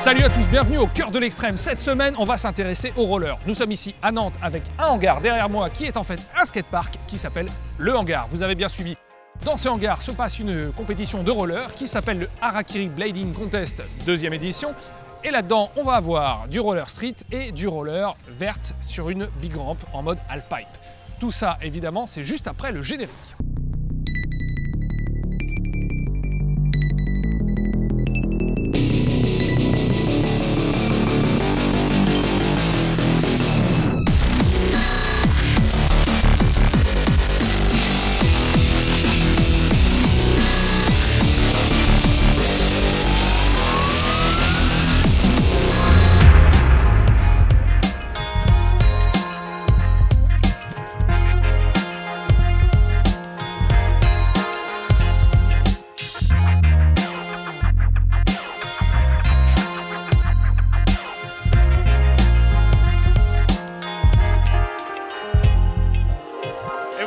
Salut à tous, bienvenue au cœur de l'extrême. Cette semaine, on va s'intéresser au roller. Nous sommes ici à Nantes avec un hangar derrière moi qui est en fait un skatepark qui s'appelle le hangar. Vous avez bien suivi. Dans ce hangar se passe une compétition de roller qui s'appelle le Harakiri Blading Contest 2e édition. Et là-dedans, on va avoir du roller street et du roller verte sur une big ramp en mode halfpipe. Tout ça, évidemment, c'est juste après le générique.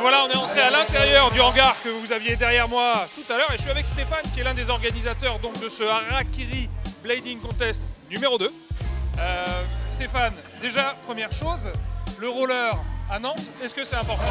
Voilà, on est entré à l'intérieur du hangar que vous aviez derrière moi tout à l'heure et je suis avec Stéphane qui est l'un des organisateurs donc, de ce Harakiri Blading Contest numéro 2. Stéphane, déjà première chose, le roller à Nantes, est-ce que c'est important?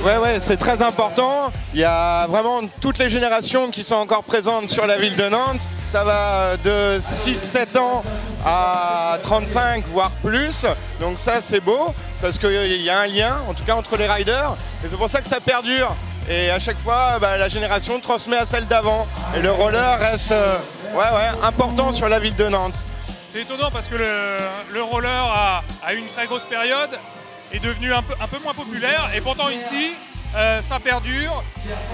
Ouais, c'est très important. Il y a vraiment toutes les générations qui sont encore présentes sur la ville de Nantes. Ça va de 6-7 ans à 35 voire plus. Donc ça c'est beau parce qu'il y a un lien en tout cas entre les riders et c'est pour ça que ça perdure. Et à chaque fois la génération transmet à celle d'avant et le roller reste important sur la ville de Nantes. C'est étonnant parce que le roller a eu une très grosse période, est devenu un peu moins populaire et pourtant ici ça perdure.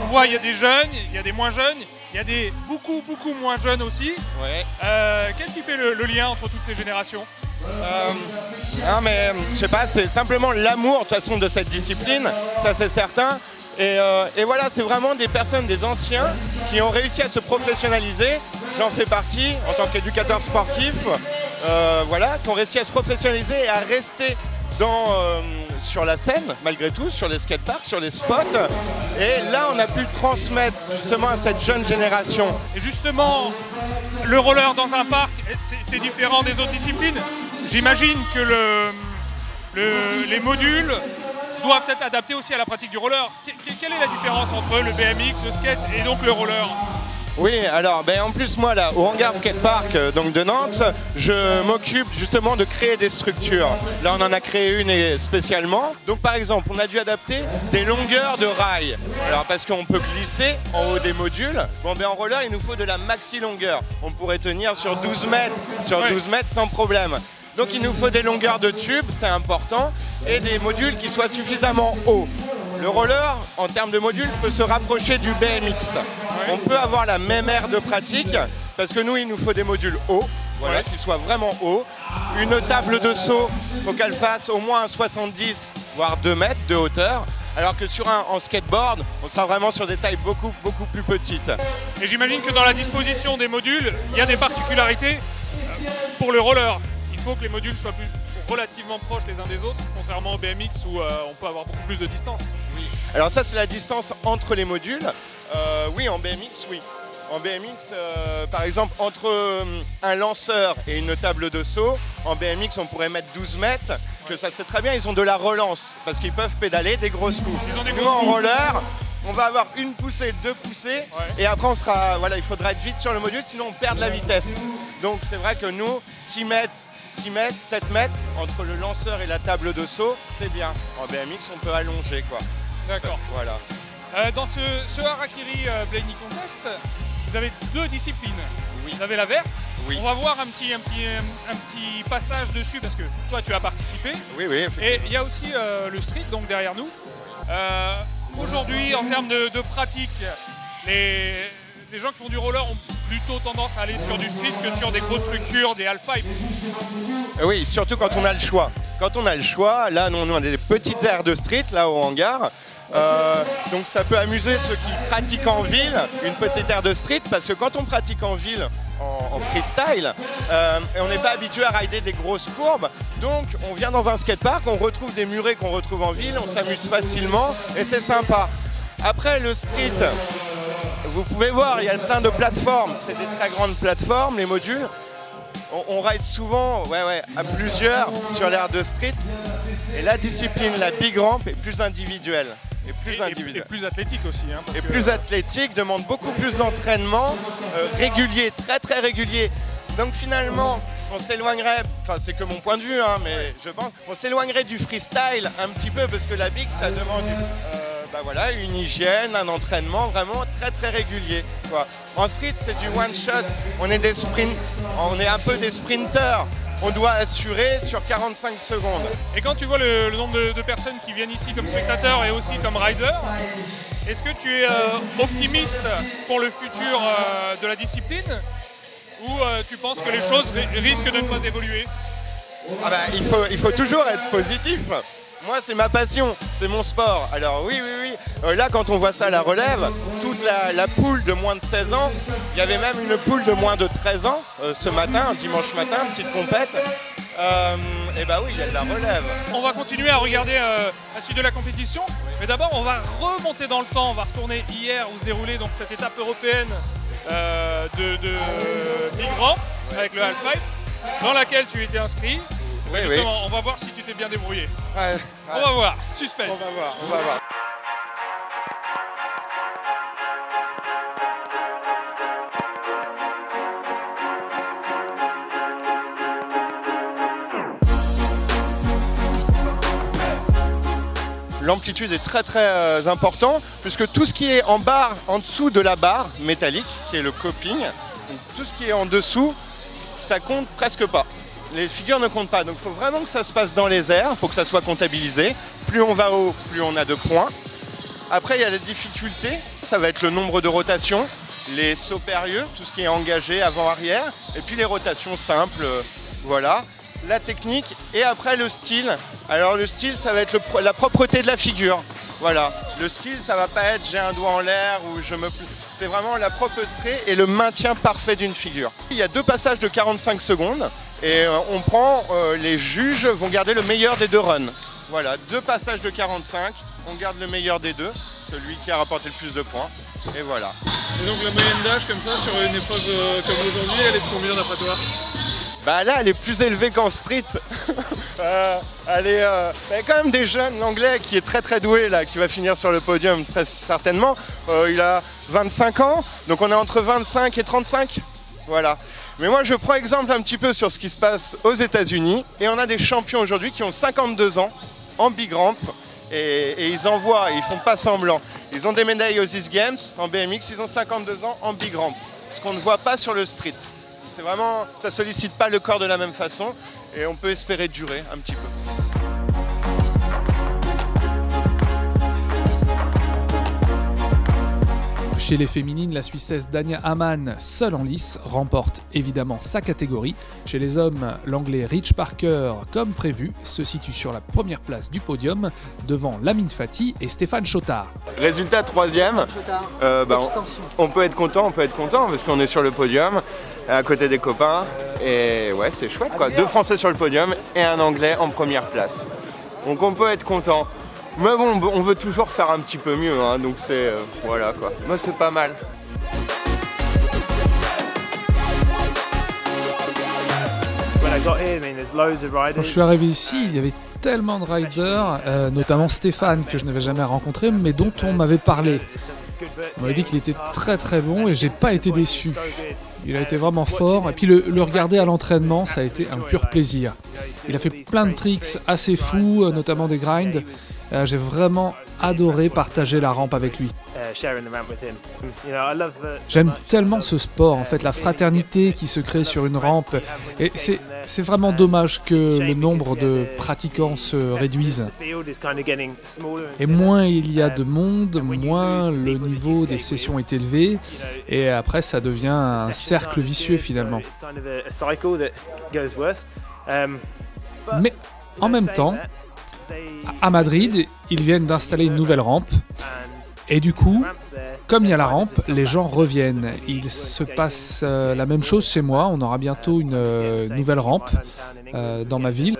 On voit il y a des jeunes, il y a des moins jeunes, il y a des beaucoup moins jeunes aussi. Ouais. Qu'est-ce qui fait le lien entre toutes ces générations? Non mais je sais pas, c'est simplement l'amour de toute façon de cette discipline, ça c'est certain. Et voilà, c'est vraiment des personnes, des anciens qui ont réussi à se professionnaliser. J'en fais partie en tant qu'éducateur sportif, qui ont réussi à se professionnaliser et à rester sur la scène, malgré tout, sur les skateparks, sur les spots. Et là, on a pu le transmettre justement à cette jeune génération. Et justement, le roller dans un parc, c'est différent des autres disciplines. J'imagine que les modules doivent être adaptés aussi à la pratique du roller. Quelle est la différence entre le BMX, le skate et donc le roller? Oui, alors en plus moi là au hangar skatepark donc de Nantes, je m'occupe justement de créer des structures. Là on en a créé une spécialement. Donc par exemple on a dû adapter des longueurs de rails. Alors parce qu'on peut glisser en haut des modules. En roller il nous faut de la maxi longueur. On pourrait tenir sur 12 mètres sans problème. Donc il nous faut des longueurs de tubes, c'est important, et des modules qui soient suffisamment hauts. Le roller, en termes de modules, peut se rapprocher du BMX. On peut avoir la même aire de pratique, parce que nous, il nous faut des modules hauts, qui soient vraiment hauts. Une table de saut, il faut qu'elle fasse au moins 70, voire 2 mètres de hauteur. Alors que en skateboard, on sera vraiment sur des tailles beaucoup plus petites. Et j'imagine que dans la disposition des modules, il y a des particularités pour le roller. Il faut que les modules soient relativement proches les uns des autres, contrairement au BMX où on peut avoir beaucoup plus de distance. Oui. Alors ça c'est la distance entre les modules. Oui, en BMX, oui. En BMX, par exemple, entre un lanceur et une table de saut, en BMX on pourrait mettre 12 mètres, que ça serait très bien, ils ont de la relance, parce qu'ils peuvent pédaler des grosses coups. Nous en roller, on va avoir une poussée, 2 poussées, et après on sera, il faudra être vite sur le module, sinon on perd de la vitesse. Donc c'est vrai que nous, 6 mètres, 7 mètres, entre le lanceur et la table de saut, c'est bien. En BMX, on peut allonger, quoi. D'accord. Voilà. Dans ce Harakiri Blading Contest, vous avez 2 disciplines. Oui. Vous avez la verte. Oui. On va voir un petit passage dessus, parce que toi, tu as participé. Oui. Et il y a aussi le street, donc derrière nous. Aujourd'hui, en termes de pratique, les gens qui font du roller ont plutôt tendance à aller sur du street que sur des grosses structures, des halfpipes. Oui, surtout quand on a le choix. Quand on a le choix, là, nous, on a des petites aires de street, là, au hangar. Donc ça peut amuser ceux qui pratiquent en ville, une petite aire de street, parce que quand on pratique en ville, en freestyle, et on n'est pas habitué à rider des grosses courbes, donc on vient dans un skatepark, on retrouve des murets qu'on retrouve en ville, on s'amuse facilement et c'est sympa. Après le street, vous pouvez voir, il y a plein de plateformes, c'est des très grandes plateformes, les modules. on ride souvent à plusieurs sur l'air de street. Et la discipline, la big ramp, est plus individuelle. Et plus athlétique aussi. Hein, plus athlétique, demande beaucoup plus d'entraînement, régulier, très très régulier. Donc finalement, on s'éloignerait, enfin c'est que mon point de vue, hein, mais je pense, on s'éloignerait du freestyle un petit peu parce que la big, ça demande une hygiène, un entraînement vraiment très très régulier, quoi. En street, c'est du one shot, on est un peu des sprinters. On doit assurer sur 45 secondes. Et quand tu vois le nombre de personnes qui viennent ici comme spectateurs et aussi comme riders, est-ce que tu es optimiste pour le futur de la discipline ou tu penses que les choses risquent de ne pas évoluer? Il faut toujours être positif. Moi, c'est ma passion, c'est mon sport. Alors oui. Là, quand on voit ça à la relève, toute la poule de moins de 16 ans, il y avait même une poule de moins de 13 ans ce matin, dimanche matin, petite compète. Et bah oui, il y a de la relève. On va continuer à regarder la suite de la compétition. Mais d'abord, on va remonter dans le temps. On va retourner hier où se déroulait donc cette étape européenne de Big Ramp avec le halfpipe, dans laquelle tu étais inscrit. Oui. On va voir si tu t'es bien débrouillé. Ouais. On va voir, suspense. On va voir. L'amplitude est très très important puisque tout ce qui est en dessous de la barre métallique, qui est le coping, tout ce qui est en dessous, ça compte presque pas. Les figures ne comptent pas, donc il faut vraiment que ça se passe dans les airs pour que ça soit comptabilisé. Plus on va haut, plus on a de points. Après, il y a la difficulté, ça va être le nombre de rotations, les sauts périlleux, tout ce qui est engagé avant-arrière, et puis les rotations simples, voilà. La technique, et après le style. Alors le style, ça va être la propreté de la figure. Voilà, le style, ça va pas être j'ai un doigt en l'air ou je me... C'est vraiment la propreté et le maintien parfait d'une figure. Il y a 2 passages de 45 secondes et les juges vont garder le meilleur des 2 runs. Voilà, 2 passages de 45, on garde le meilleur des 2, celui qui a rapporté le plus de points, et voilà. Et donc la moyenne d'âge comme ça sur une épreuve comme aujourd'hui, elle est de combien d'après toi? Là, elle est plus élevée qu'en street. Il y a quand même des jeunes. L'anglais qui est très très doué, là, qui va finir sur le podium très certainement. Il a 25 ans, donc on est entre 25 et 35. Voilà. Mais moi, je prends exemple un petit peu sur ce qui se passe aux États-Unis. Et on a des champions aujourd'hui qui ont 52 ans en big ramp. Et ils envoient, ils font pas semblant. Ils ont des médailles aux X Games en BMX, ils ont 52 ans en big ramp. Ce qu'on ne voit pas sur le street. C'est vraiment, ça sollicite pas le corps de la même façon et on peut espérer durer un petit peu. Chez les féminines, la Suissesse Dania Amann, seule en lice, remporte évidemment sa catégorie. Chez les hommes, l'Anglais Rich Parker, comme prévu, se situe sur la première place du podium devant Lamine Fati et Stéphane Chautard. Résultat 3e, on peut être content parce qu'on est sur le podium, à côté des copains. Et ouais, c'est chouette quoi. 2 Français sur le podium et un Anglais en première place. Donc on peut être content. Mais bon, on veut toujours faire un petit peu mieux, hein, donc c'est... voilà quoi. Moi c'est pas mal. Quand je suis arrivé ici, il y avait tellement de riders, notamment Stéphane, que je n'avais jamais rencontré, mais dont on m'avait parlé. On m'avait dit qu'il était très très bon et j'ai pas été déçu. Il a été vraiment fort, et puis le regarder à l'entraînement, ça a été un pur plaisir. Il a fait plein de tricks assez fous, notamment des grinds. J'ai vraiment adoré partager la rampe avec lui. J'aime tellement ce sport, en fait, la fraternité qui se crée sur une rampe. Et c'est vraiment dommage que le nombre de pratiquants se réduise. Et moins il y a de monde, moins le niveau des sessions est élevé. Et après, ça devient un cercle vicieux finalement. Mais en même temps, à Madrid, ils viennent d'installer une nouvelle rampe. Et du coup, Comme il y a la rampe, les gens reviennent. Il se passe la même chose chez moi. On aura bientôt une nouvelle rampe dans ma ville.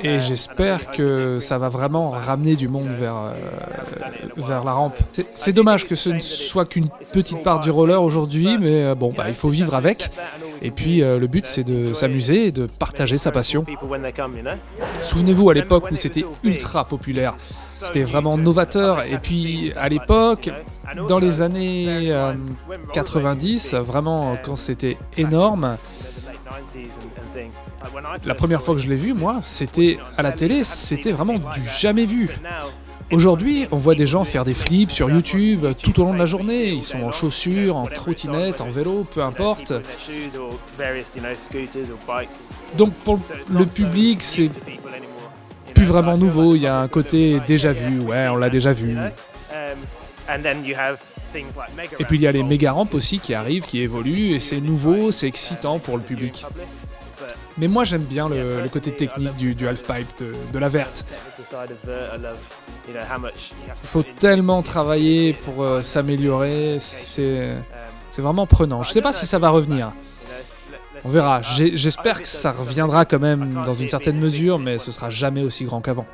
Et j'espère que ça va vraiment ramener du monde vers la rampe. C'est dommage que ce ne soit qu'une petite part du roller aujourd'hui, mais bon, il faut vivre avec. Et puis le but, c'est de s'amuser et de partager sa passion. Souvenez-vous, à l'époque où c'était ultra populaire, c'était vraiment novateur. Et puis à l'époque, dans les années 90, vraiment quand c'était énorme, la première fois que je l'ai vu, moi, c'était à la télé, c'était vraiment du jamais vu. Aujourd'hui, on voit des gens faire des flips sur YouTube tout au long de la journée. Ils sont en chaussures, en trottinette, en vélo, peu importe. Donc pour le public, c'est plus vraiment nouveau. Il y a un côté déjà vu. Ouais, on l'a déjà vu. Et puis il y a les méga rampes aussi qui arrivent, qui évoluent, et c'est nouveau, c'est excitant pour le public. Mais moi j'aime bien le côté technique du halfpipe, de la verte. Il faut tellement travailler pour s'améliorer, c'est vraiment prenant. Je ne sais pas si ça va revenir. On verra. J'espère que ça reviendra quand même dans une certaine mesure, mais ce sera jamais aussi grand qu'avant.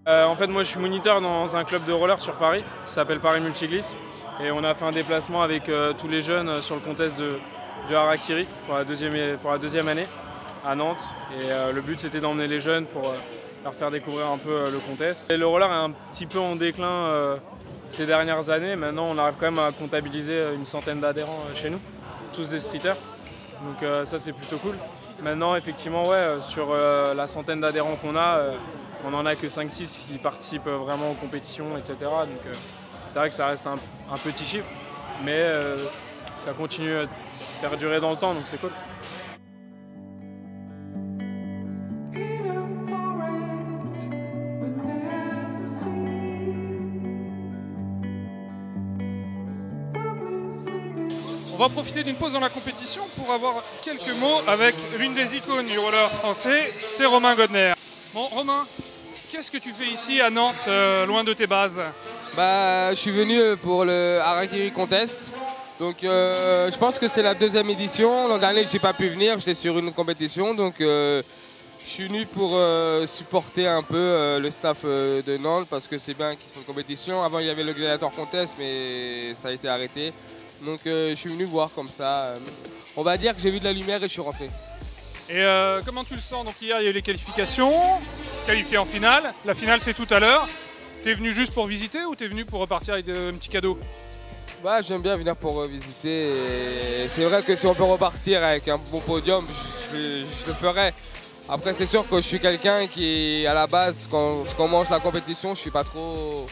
En fait, moi je suis moniteur dans un club de roller sur Paris, qui s'appelle Paris Multiglisse. Et on a fait un déplacement avec tous les jeunes sur le contest du Harakiri pour la deuxième année à Nantes. Et le but c'était d'emmener les jeunes pour leur faire découvrir un peu le contest. Et le roller est un petit peu en déclin ces dernières années. Maintenant on arrive quand même à comptabiliser une centaine d'adhérents chez nous, tous des streeters. Donc ça c'est plutôt cool. Maintenant effectivement sur la centaine d'adhérents qu'on a, on n'en a que 5-6 qui participent vraiment aux compétitions, etc. Donc c'est vrai que ça reste un petit chiffre, mais ça continue à perdurer dans le temps, donc c'est cool. On va profiter d'une pause dans la compétition pour avoir quelques mots avec l'une des icônes du roller français, c'est Romain Godner. Bon Romain, qu'est-ce que tu fais ici à Nantes, loin de tes bases ? Je suis venu pour le Harakiri Contest. Donc je pense que c'est la deuxième édition. L'an dernier, je n'ai pas pu venir, j'étais sur une autre compétition. Donc je suis venu pour supporter un peu le staff de Nantes parce que c'est bien qu'ils font une compétition. Avant, il y avait le Gladiator Contest, mais ça a été arrêté. Donc je suis venu voir comme ça. On va dire que j'ai vu de la lumière et je suis rentré. Et comment tu le sens? Donc hier, il y a eu les qualifications, qualifié en finale. La finale, c'est tout à l'heure. T'es venu juste pour visiter ou t'es venu pour repartir avec un petit cadeau? J'aime bien venir pour visiter. C'est vrai que si on peut repartir avec un bon podium, je le ferai. Après, c'est sûr que je suis quelqu'un qui, à la base, quand je commence la compétition, je suis pas trop...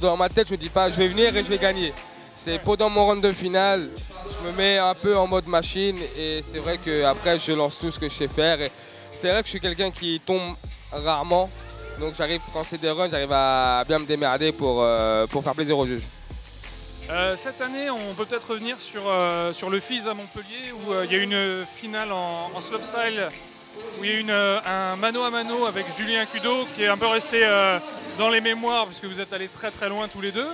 dans ma tête, je me dis pas, je vais venir et je vais gagner. C'est pendant mon round de finale, je me mets un peu en mode machine et c'est vrai qu'après, je lance tout ce que je sais faire. Et c'est vrai que je suis quelqu'un qui tombe rarement. Donc j'arrive, quand c'est des runs, j'arrive à bien me démerder pour faire plaisir aux juges. Cette année, on peut peut-être revenir sur le FIS à Montpellier où il y a eu une finale en slopestyle, où il y a eu un mano à mano avec Julien Cudot qui est un peu resté dans les mémoires puisque vous êtes allés très très loin tous les deux.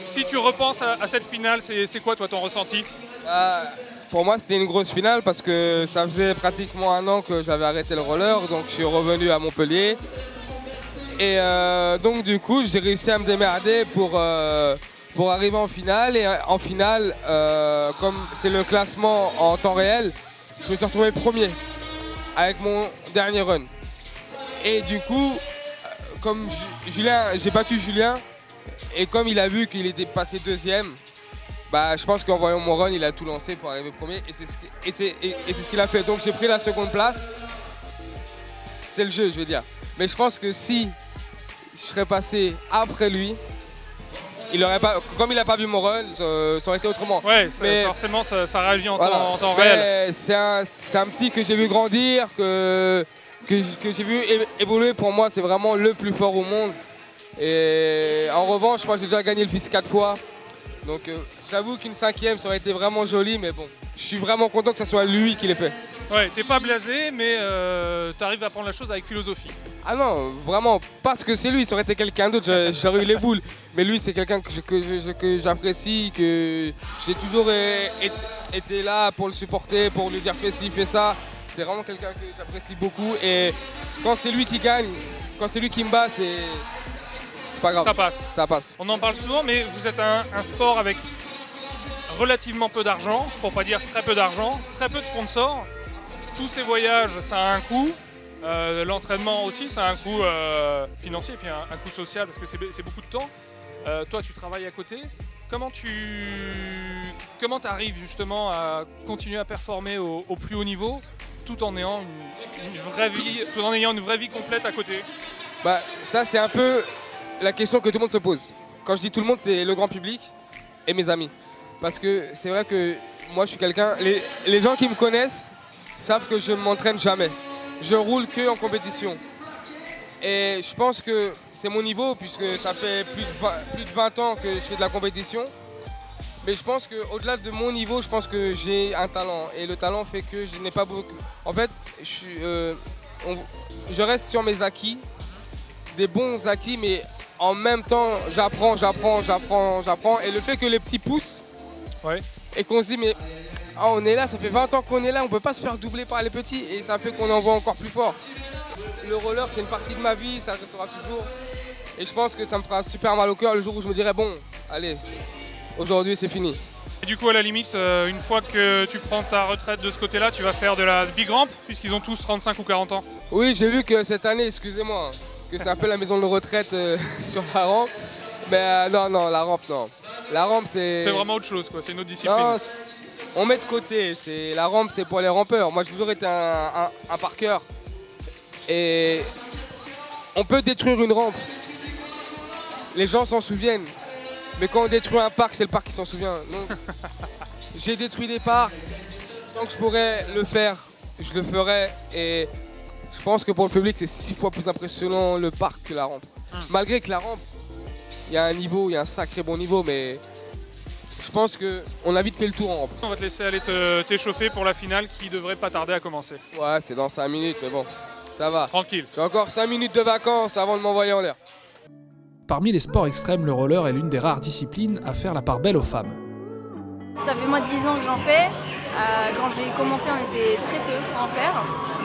Si tu repenses à cette finale, c'est quoi toi ton ressenti? Pour moi, c'était une grosse finale parce que ça faisait pratiquement 1 an que j'avais arrêté le roller, donc je suis revenu à Montpellier. Et donc du coup, j'ai réussi à me démerder pour arriver en finale. Et en finale, comme c'est le classement en temps réel, je me suis retrouvé premier avec mon dernier run. Et du coup, comme j'ai battu Julien, et comme il a vu qu'il était passé deuxième, je pense qu'en voyant mon run, il a tout lancé pour arriver premier et c'est ce qu'il a fait. Donc j'ai pris la seconde place. C'est le jeu, je veux dire. Mais je pense que si je serais passé après lui, il aurait pas, comme il n'a pas vu mon run, ça aurait été autrement. Ouais, forcément ça réagit en temps réel. C'est un petit que j'ai vu grandir, que j'ai vu évoluer. Pour moi, c'est vraiment le plus fort au monde. Et en revanche, moi j'ai déjà gagné le FIS 4 fois. Donc j'avoue qu'une 5e, ça aurait été vraiment joli, mais bon, je suis vraiment content que ce soit lui qui l'ait fait. Ouais, t'es pas blasé, mais t'arrives à prendre la chose avec philosophie. Ah non, vraiment, parce que c'est lui, ça aurait été quelqu'un d'autre, j'aurais eu les boules. Mais lui, c'est quelqu'un que j'apprécie, que j'ai toujours été là pour le supporter, pour lui dire fais ci, fais ça. C'est vraiment quelqu'un que j'apprécie beaucoup. Et quand c'est lui qui gagne, quand c'est lui qui me bat, c'est pas grave. Ça passe. Ça passe. On en parle souvent, mais vous êtes un sport avec relativement peu d'argent, pour pas dire très peu d'argent, très peu de sponsors. Tous ces voyages, ça a un coût. L'entraînement aussi, ça a un coût financier et puis un coût social parce que c'est beaucoup de temps. Toi, tu travailles à côté. Comment t'arrives justement à continuer à performer au plus haut niveau tout en ayant une vraie vie complète à côté? Bah, ça, c'est un peu la question que tout le monde se pose. Quand je dis tout le monde, c'est le grand public et mes amis. Parce que c'est vrai que moi, je suis quelqu'un... Les gens qui me connaissent savent que je ne m'entraîne jamais. Je roule que en compétition. Et je pense que c'est mon niveau, puisque ça fait plus de 20 ans que je fais de la compétition. Mais je pense qu'au-delà de mon niveau, je pense que j'ai un talent. Et le talent fait que je n'ai pas beaucoup... En fait, je reste sur mes acquis, des bons acquis, mais en même temps, j'apprends. Et le fait que les petits poussent, ouais. Et qu'on se dit, mais on est là, ça fait 20 ans qu'on est là, on ne peut pas se faire doubler par les petits. Et ça fait qu'on en voit encore plus fort. Le roller, c'est une partie de ma vie, ça restera toujours. Et je pense que ça me fera super mal au cœur le jour où je me dirai, bon, allez, aujourd'hui c'est fini. Et du coup, à la limite, une fois que tu prends ta retraite de ce côté-là, tu vas faire de la big ramp, puisqu'ils ont tous 35 ou 40 ans. Oui, j'ai vu que cette année, excusez-moi, que c'est un peu la maison de retraite sur la rampe. Mais non, la rampe, non. La rampe, c'est... C'est vraiment autre chose, quoi. C'est une autre discipline. Non, on met de côté. La rampe, c'est pour les rampeurs. Moi, j'ai toujours été un parkeur. Et on peut détruire une rampe. Les gens s'en souviennent. Mais quand on détruit un parc, c'est le parc qui s'en souvient. Donc, j'ai détruit des parcs. Tant que je pourrais le faire, je le ferai. Et je pense que pour le public, c'est 6 fois plus impressionnant le parc que la rampe. Malgré que la rampe, il y a un niveau, il y a un sacré bon niveau, mais je pense qu'on a vite fait le tour en rampe. On va te laisser aller t'échauffer pour la finale qui devrait pas tarder à commencer. Ouais, c'est dans 5 minutes, mais bon, ça va. Tranquille. J'ai encore 5 minutes de vacances avant de m'envoyer en l'air. Parmi les sports extrêmes, le roller est l'une des rares disciplines à faire la part belle aux femmes. Ça fait moi 10 ans que j'en fais. Quand j'ai commencé, on était très peu à en faire.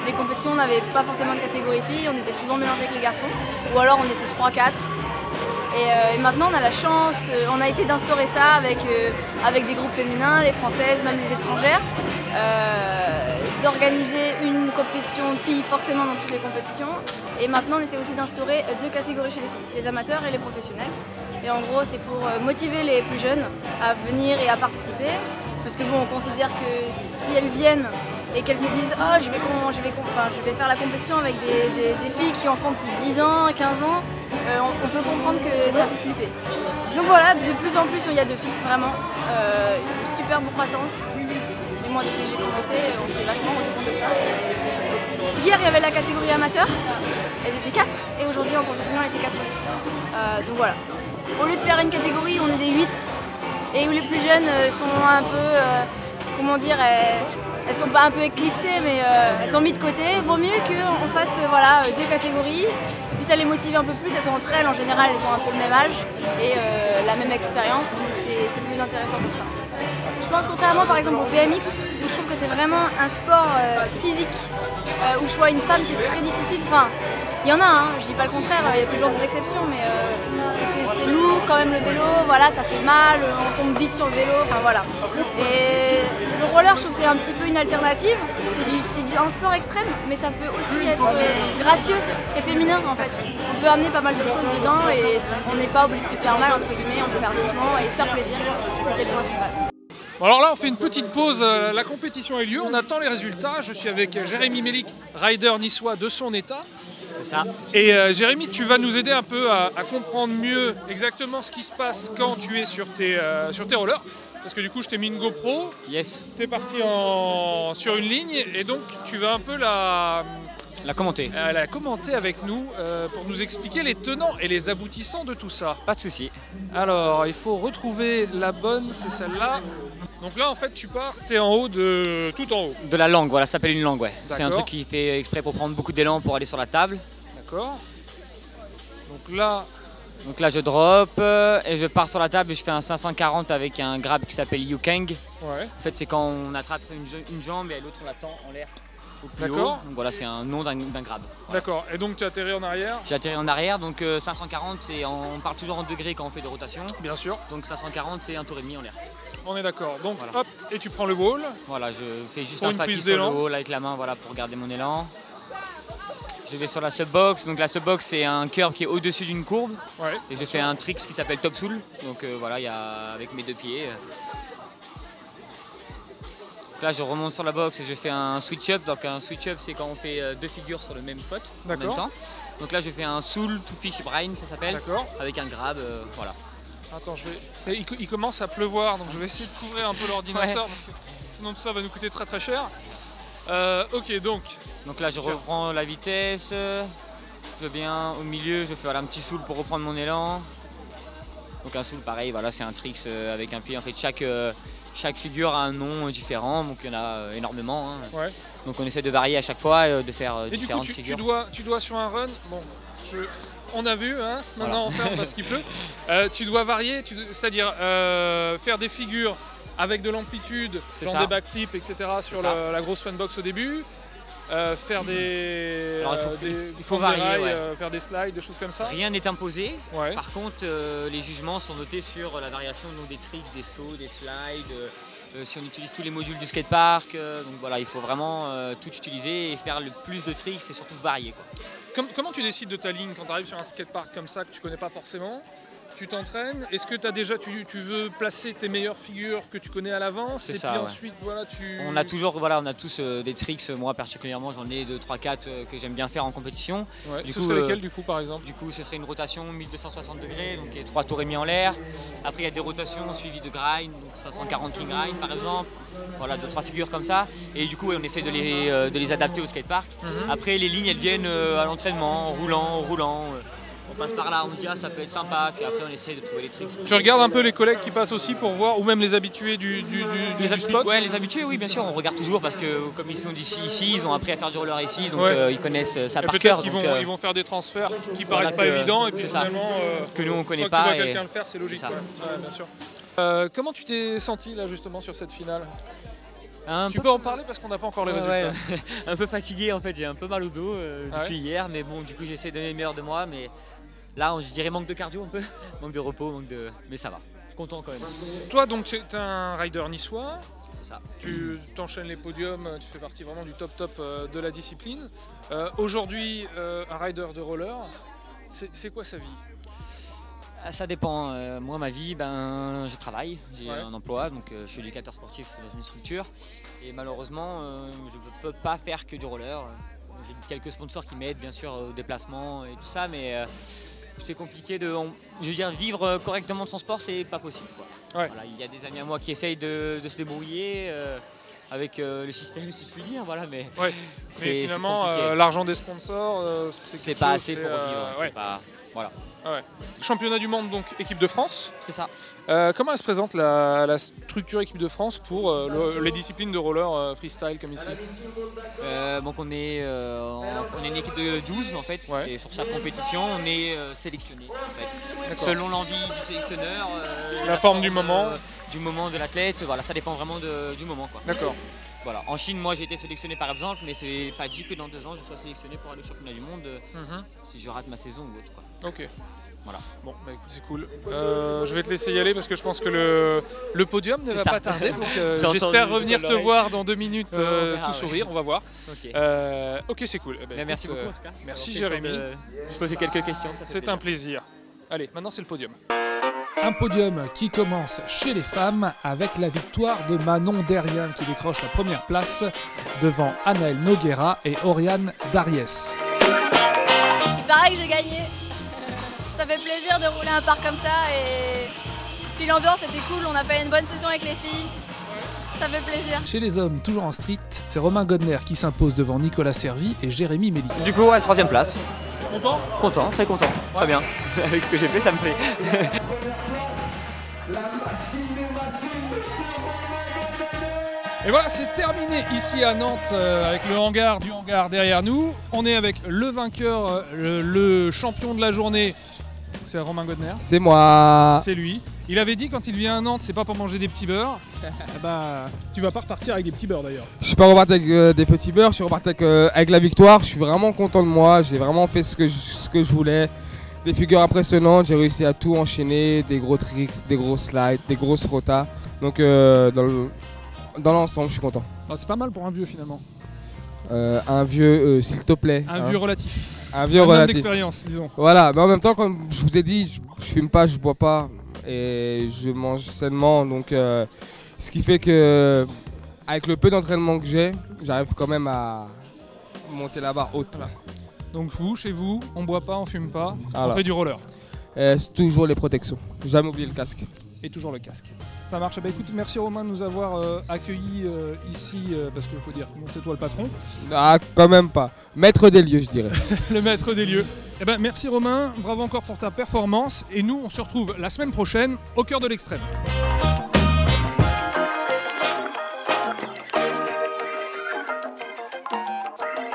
Les compétitions, on n'avait pas forcément de catégorie filles, on était souvent mélangés avec les garçons. Ou alors on était 3-4. Et maintenant, on a la chance, on a essayé d'instaurer ça avec des groupes féminins, les françaises, même les étrangères. D'organiser une compétition de filles forcément dans toutes les compétitions. Et maintenant, on essaie aussi d'instaurer 2 catégories chez les filles, les amateurs et les professionnels. Et en gros, c'est pour motiver les plus jeunes à venir et à participer. Parce que bon, on considère que si elles viennent et qu'elles se disent « Oh, je vais faire la compétition avec des filles qui en font depuis 10 ans, 15 ans », on peut comprendre que ça fait flipper. Donc voilà, de plus en plus, il y a 2 filles, vraiment. Une superbe croissance. Du moins, depuis que j'ai commencé, on s'est vachement rendu compte de ça et c'est chouette. Hier, il y avait la catégorie amateur. Elles étaient 4 et aujourd'hui, en professionnel, elles étaient 4 aussi. Donc voilà. Au lieu de faire une catégorie où on est des 8 et où les plus jeunes sont un peu, comment dire, elles sont pas un peu éclipsées, mais elles sont mises de côté. Vaut mieux qu'on fasse voilà, 2 catégories. Et puis ça les motive un peu plus. Elles sont entre elles, en général, elles ont un peu le même âge et la même expérience. Donc c'est plus intéressant pour ça. Je pense contrairement par exemple au BMX, où je trouve que c'est vraiment un sport physique, où je vois une femme, c'est très difficile. Enfin, il y en a, hein, je dis pas le contraire, il y a toujours des exceptions, mais c'est lourd quand même le vélo, voilà, ça fait mal, on tombe vite sur le vélo, enfin voilà. Et le roller, je trouve que c'est un petit peu une alternative, c'est un sport extrême, mais ça peut aussi être gracieux et féminin en fait. On peut amener pas mal de choses dedans et on n'est pas obligé de se faire mal, entre guillemets, on peut faire doucement et se faire plaisir, et c'est le principal. Bon alors là, on fait une petite pause, la compétition a eu lieu, on attend les résultats. Je suis avec Jérémy Melik, rider niçois de son état. C'est ça. Et Jérémy, tu vas nous aider un peu à comprendre mieux exactement ce qui se passe quand tu es sur tes rollers. Parce que du coup, je t'ai mis une GoPro. Yes. Tu es parti sur une ligne et donc tu vas un peu la commenter avec nous pour nous expliquer les tenants et les aboutissants de tout ça. Pas de souci. Alors, il faut retrouver la bonne, c'est celle-là. Donc là, en fait, tu pars, t'es en haut de... tout en haut. De la langue, voilà, ça s'appelle une langue, ouais. C'est un D'accord. truc qui fait exprès pour prendre beaucoup d'élan pour aller sur la table. D'accord. Donc là, Je drop et je pars sur la table et je fais un 540 avec un grab qui s'appelle Yukeng. ouais. En fait, c'est quand on attrape une jambe et l'autre on la tend en l'air au plus haut. D'accord. Donc voilà, c'est un nom d'un grab. Voilà. D'accord. Et donc tu atterris en arrière. J'ai atterri en arrière, donc 540, on part toujours en degrés quand on fait des rotations. Bien sûr. Donc 540, c'est un tour et demi en l'air. On est d'accord. Donc Voilà. hop, et tu prends le wall. Voilà, je fais juste Pour un une fatty prise sur le d'élan. wall avec la main, voilà, pour garder mon élan. Je vais sur la subbox. Donc la subbox, c'est un curve qui est au-dessus d'une courbe. Ouais. Et je fais un trick qui s'appelle top soul. Donc voilà, il y a avec mes deux pieds. Donc là, je remonte sur la box et je fais un switch up. Donc un switch up, c'est quand on fait deux figures sur le même spot en même D'accord. temps. Donc là, je fais un soul to fish brain, ça s'appelle, D'accord. avec un grab. Voilà. Attends, il commence à pleuvoir, donc je vais essayer de couvrir un peu l'ordinateur parce que sinon tout ça va nous coûter très très cher. Ok, donc Donc là, je reprends la vitesse. Je viens au milieu, je fais voilà, un petit soul pour reprendre mon élan. Donc un soul, pareil, voilà, c'est un trick avec un pied. En fait, chaque figure a un nom différent, donc il y en a énormément. Hein. ouais. Donc on essaie de varier à chaque fois, de faire Et du coup, différentes tu figures. dois sur un run. Bon, on a vu, hein. Maintenant on ferme parce qu'il pleut. Tu dois varier, c'est-à-dire faire des figures avec de l'amplitude, C'est genre ça. des backflips, etc. sur C'est ça. la grosse funbox au début. Faire des, Alors, il faut prendre des varier, rails, ouais. Faire des slides, des choses comme ça. Rien n'est imposé. Ouais. Par contre, les jugements sont notés sur la variation donc, des tricks, des sauts, des slides. Si on utilise tous les modules du skatepark, donc voilà, il faut vraiment tout utiliser et faire le plus de tricks et surtout varier. Quoi. Comment tu décides de ta ligne quand tu arrives sur un skatepark comme ça que tu connais pas forcément? Tu t'entraînes. Est-ce que tu veux placer tes meilleures figures que tu connais à l'avance? C'est et ça, puis ouais. ensuite, voilà, tu... On a tous des tricks. Moi particulièrement, j'en ai 2, 3, 4 que j'aime bien faire en compétition. Ouais. Du Ce coup, serait lesquels du coup par exemple? Du coup, ce serait une rotation 1260 degrés, donc il y a 3 tours et demi en l'air. Après, il y a des rotations suivies de grind, donc 540 king grind par exemple. Voilà, 2-3 figures comme ça. Et du coup, on essaie de les adapter au skatepark. Après, les lignes, elles viennent à l'entraînement, en roulant. On passe par là, on se dit ah ça peut être sympa, puis après on essaie de trouver les tricks. Tu regardes un peu les collègues qui passent aussi pour voir, ou même les habitués du spot? Ouais, les habitués, oui, bien sûr, on regarde toujours parce que comme ils sont d'ici, ici, ils ont appris à faire du roller ici, donc Ouais. ils connaissent ça Et par peut-être cœur. qu'ils donc, ils vont faire des transferts qui voilà, paraissent pas évidents, et puis c'est ça. finalement, Que nous, on connaît une fois que pas tu vois et- quelqu'un le faire, c'est logique. c'est ça. Ouais, bien sûr. Comment tu t'es senti là justement sur cette finale? Un Tu peu- peux en parler parce qu'on n'a pas encore les Ouais, résultats. ouais. Un peu fatigué en fait, j'ai un peu mal au dos Ah depuis ouais hier, mais bon, du coup j'essaie de donner le meilleur de moi, mais là je dirais manque de cardio un peu, manque de repos, mais ça va, je suis content quand même. Toi donc tu es un rider niçois, C'est ça. tu t'enchaînes les podiums, tu fais partie vraiment du top de la discipline. Aujourd'hui, un rider de roller, c'est quoi sa vie? Ah, ça dépend. Moi, ma vie, je travaille, j'ai Ouais. un emploi, donc je suis éducateur sportif dans une structure. Et malheureusement, je ne peux pas faire que du roller. J'ai quelques sponsors qui m'aident, bien sûr, au déplacement et tout ça, mais c'est compliqué je veux dire, vivre correctement de son sport, c'est pas possible, quoi. Ouais. Voilà, il y a des amis à moi qui essayent de se débrouiller avec le système, si je puis dire, voilà, mais Ouais. c'est Mais finalement, compliqué. l'argent des sponsors, C'est quelque pas chose, assez c'est, pour vivre. ouais. C'est pas... Voilà, Ouais. Championnat du monde, donc équipe de France. c'est ça. Comment elle se présente la structure équipe de France pour les disciplines de roller freestyle comme ici? Donc on est une équipe de 12 en fait, Ouais. et sur chaque compétition on est sélectionné en fait. D'accord. Selon l'envie du sélectionneur, La forme du moment. du moment de l'athlète, voilà, ça dépend vraiment du moment, quoi. D'accord. Voilà. En Chine, moi j'ai été sélectionné par exemple, mais c'est pas dit que dans 2 ans je sois sélectionné pour aller au championnat du monde si je rate ma saison ou autre, quoi. Ok. Voilà. Bon, bah écoute, c'est cool. Je vais te laisser y aller parce que je pense que le podium ne C'est va ça. pas tarder. Donc J'ai j'espère entendu revenir dans te l'oreille. voir dans 2 minutes On verra, tout ouais. sourire, on va voir. Ok. Ok, c'est cool. Eh ben, Merci écoute, beaucoup en tout cas. merci d'avoir pris le Jérémy. temps de se poser quelques questions. ça fait C'est plaisir. un plaisir. Allez, maintenant c'est le podium. Un podium qui commence chez les femmes avec la victoire de Manon Derrien qui décroche la première place devant Anaëlle Noguera et Oriane Dariès. Pareil que j'ai gagné. Ça fait plaisir de rouler un parc comme ça et puis l'ambiance était cool, on a fait une bonne session avec les filles. Ça fait plaisir. Chez les hommes, toujours en street, c'est Romain Godner qui s'impose devant Nicolas Servi et Jérémy Méli. Du coup, ouais, 3ème place. Content? Content, très content. Très bien. Avec ce que j'ai fait, ça me plaît. Et voilà, c'est terminé ici à Nantes avec le hangar du hangar derrière nous. On est avec le vainqueur, le champion de la journée. C'est Romain Godner. C'est moi. C'est lui. Il avait dit quand il vient à Nantes, c'est pas pour manger des petits beurres. Bah, tu vas pas repartir avec des petits beurres d'ailleurs. Je suis pas reparti avec des petits beurres, je suis reparti avec la victoire. Je suis vraiment content de moi. J'ai vraiment fait ce que je voulais. Des figures impressionnantes, j'ai réussi à tout enchaîner, des gros tricks, des gros slides, des grosses rotas. Donc dans l'ensemble, je suis content. Bah, c'est pas mal pour un vieux finalement. Un vieux, s'il te plaît. Un vieux relatif. Un vieux homme relatif. d'expérience, disons. Voilà, mais en même temps, comme je vous ai dit, je fume pas, je bois pas et je mange sainement. Donc, ce qui fait que, avec le peu d'entraînement que j'ai, j'arrive quand même à monter la barre haute. Voilà. Donc vous, chez vous, on boit pas, on fume pas, voilà. On fait du roller. C'est toujours les protections. Jamais oublier le casque. Et toujours le casque. Ça marche. Bah écoute, merci Romain de nous avoir accueillis ici, parce qu'il faut dire, bon, c'est toi le patron. Ah, quand même pas. Maître des lieux, je dirais. Le maître des lieux. Eh ben, merci Romain, bravo encore pour ta performance. Et nous, on se retrouve la semaine prochaine au cœur de l'extrême.